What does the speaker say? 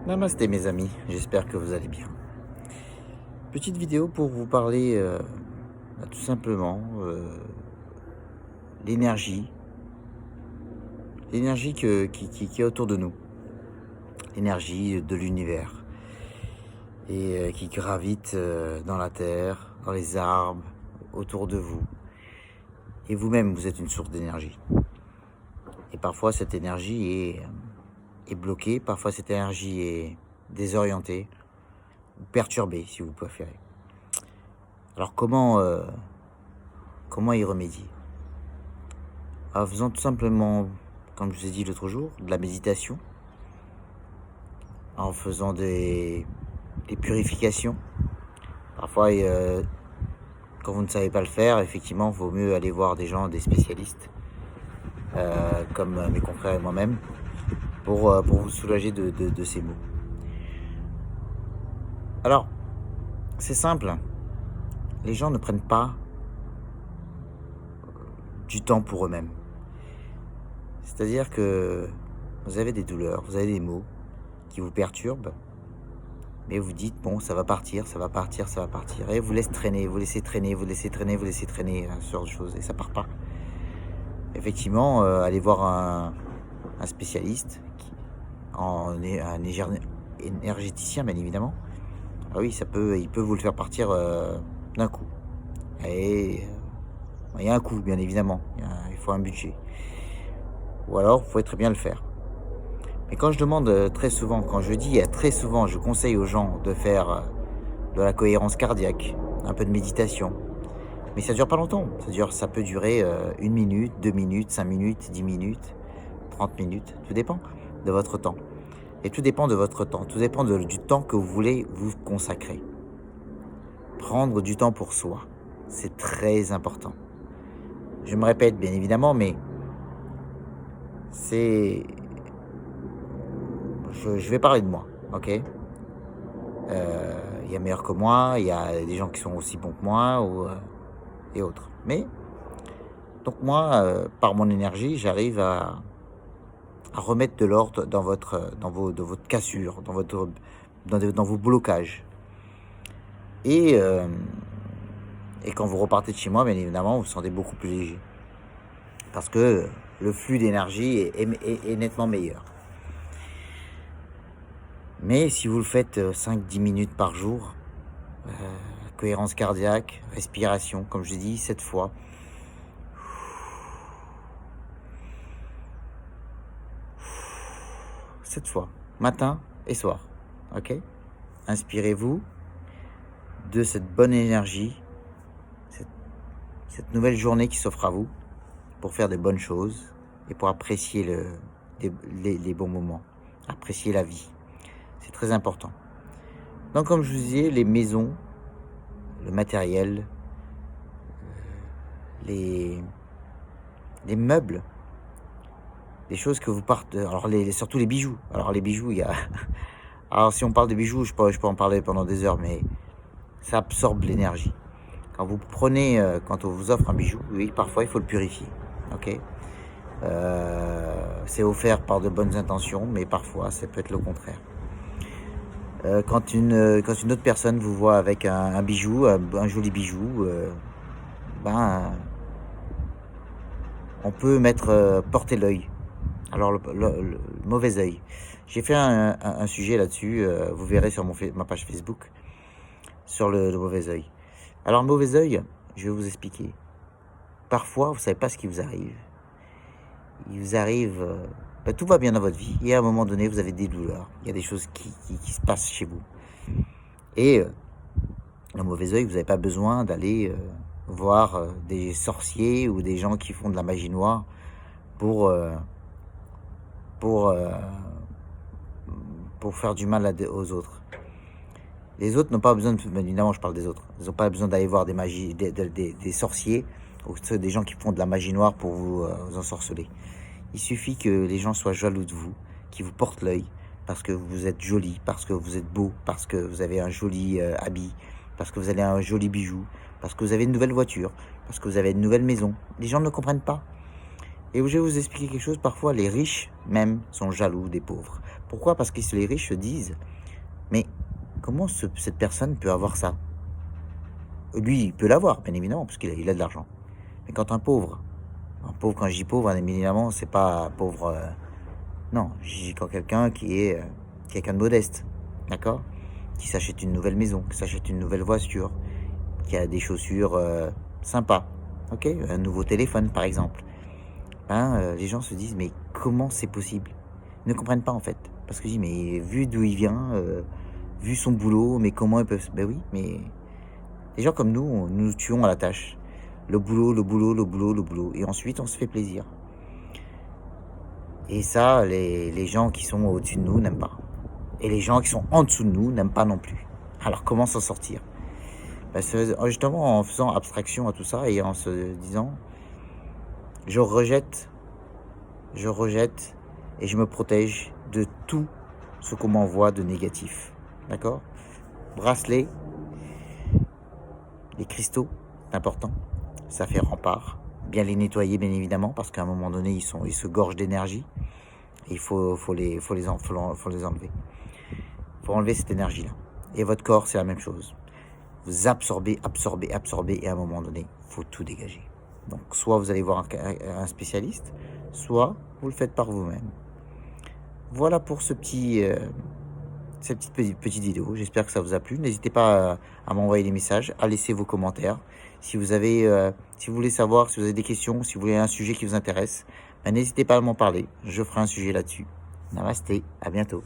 Namasté mes amis, j'espère que vous allez bien. Petite vidéo pour vous parler tout simplement l'énergie, l'énergie qui est autour de nous, l'énergie de l'univers et qui gravite dans la terre, dans les arbres, autour de vous. Et vous-même, vous êtes une source d'énergie. Et parfois cette énergie est bloquée, parfois cette énergie est désorientée ou perturbée si vous préférez. Alors comment y remédier? En faisant tout simplement, comme je vous ai dit l'autre jour, de la méditation, en faisant des purifications. Parfois, quand vous ne savez pas le faire, effectivement, il vaut mieux aller voir des gens, des spécialistes, comme mes confrères et moi-même, pour vous soulager de ces maux. Alors, c'est simple, les gens ne prennent pas du temps pour eux-mêmes. C'est-à-dire que vous avez des douleurs, vous avez des maux qui vous perturbent, mais vous dites, bon, ça va partir, ça va partir, ça va partir. Et vous laissez traîner, vous laissez traîner, vous laissez traîner, vous laissez traîner, ce genre de choses, et ça part pas. Effectivement, allez voir un spécialiste, un énergéticien, bien évidemment. Ah oui, il peut vous le faire partir d'un coup. Et il y a un coût, bien évidemment. Il faut un budget. Ou alors, vous pouvez très bien le faire. Mais quand je demande très souvent, quand je dis très souvent, je conseille aux gens de faire de la cohérence cardiaque, un peu de méditation. Mais ça dure pas longtemps. Ça peut durer 1 minute, 2 minutes, 5 minutes, 10 minutes, 30 minutes. Tout dépend de votre temps. Et tout dépend de votre temps. Tout dépend du temps que vous voulez vous consacrer. Prendre du temps pour soi, c'est très important. Je me répète bien évidemment, mais c'est... Je vais parler de moi, ok? Il y a meilleur que moi, il y a des gens qui sont aussi bons que moi et autres. Mais, donc moi, par mon énergie, j'arrive à remettre de l'ordre dans votre cassure, dans vos blocages. Et, euh, et quand vous repartez de chez moi, bien évidemment, vous vous sentez beaucoup plus léger. Parce que le flux d'énergie est nettement meilleur. Mais si vous le faites 5-10 minutes par jour, cohérence cardiaque, respiration, comme je dis, 7 fois. 7 fois, matin et soir. Ok? Inspirez-vous de cette bonne énergie, cette nouvelle journée qui s'offre à vous pour faire de bonnes choses et pour apprécier les bons moments, apprécier la vie. C'est très important. Donc, comme je vous disais, les maisons, le matériel, les meubles, les choses que vous partez. Alors, surtout les bijoux. Alors, les bijoux, il y a. Alors, si on parle de bijoux, je peux en parler pendant des heures, mais ça absorbe l'énergie. Quand vous prenez, quand on vous offre un bijou, oui, parfois il faut le purifier. Ok? C'est offert par de bonnes intentions, mais parfois ça peut être le contraire. Quand une autre personne vous voit avec un bijou, un joli bijou, on peut porter l'œil. Alors le mauvais œil. J'ai fait un sujet là-dessus, vous verrez sur ma page Facebook, sur le mauvais œil. Alors, mauvais œil, je vais vous expliquer. Parfois, vous ne savez pas ce qui vous arrive. Il vous arrive, tout va bien dans votre vie, et à un moment donné, vous avez des douleurs. Il y a des choses qui se passent chez vous. Et le mauvais œil, vous n'avez pas besoin d'aller voir des sorciers ou des gens qui font de la magie noire pour, euh, pour, euh, pour faire du mal aux autres. Les autres n'ont pas besoin de... Évidemment, je parle des autres. Ils n'ont pas besoin d'aller voir des sorciers ou des gens qui font de la magie noire pour vous ensorceler. Il suffit que les gens soient jaloux de vous, qu'ils vous portent l'œil, parce que vous êtes joli, parce que vous êtes beau, parce que vous avez un joli habit, parce que vous avez un joli bijou, parce que vous avez une nouvelle voiture, parce que vous avez une nouvelle maison. Les gens ne comprennent pas. Et je vais vous expliquer quelque chose. Parfois, les riches, même, sont jaloux des pauvres. Pourquoi? Parce que les riches se disent, mais comment cette personne peut avoir ça? Lui, il peut l'avoir, bien évidemment, parce qu'il a de l'argent. Mais quand un pauvre, quand je dis pauvre, bien évidemment, c'est pas pauvre. Non, je dis quand quelqu'un qui est quelqu'un de modeste, d'accord? Qui s'achète une nouvelle maison, qui s'achète une nouvelle voiture, qui a des chaussures sympas, ok? Un nouveau téléphone, par exemple. Ben, les gens se disent, mais comment c'est possible? Ils ne comprennent pas, en fait. Parce que je dis, mais vu d'où il vient, vu son boulot, mais comment ils peuvent... Ben oui, mais les gens comme nous, nous nous tuons à la tâche. Le boulot, le boulot, le boulot, le boulot. Et ensuite, on se fait plaisir. Et ça, les gens qui sont au-dessus de nous n'aiment pas. Et les gens qui sont en dessous de nous n'aiment pas non plus. Alors, comment s'en sortir? Ben, justement, en faisant abstraction à tout ça et en se disant, je rejette et je me protège de tout ce qu'on m'envoie de négatif. D'accord? Bracelet, les cristaux, c'est important. Ça fait rempart. Bien les nettoyer, bien évidemment, parce qu'à un moment donné, ils se gorgent d'énergie. Et il faut les enlever. Il faut enlever cette énergie-là. Et votre corps, c'est la même chose. Vous absorbez, et à un moment donné, il faut tout dégager. Donc, soit vous allez voir un spécialiste, soit vous le faites par vous-même. Voilà pour cette petite vidéo. J'espère que ça vous a plu. N'hésitez pas à m'envoyer des messages, à laisser vos commentaires. Si vous voulez savoir, si vous avez des questions, si vous voulez un sujet qui vous intéresse, n'hésitez pas à m'en parler. Je ferai un sujet là-dessus. Namasté, à bientôt.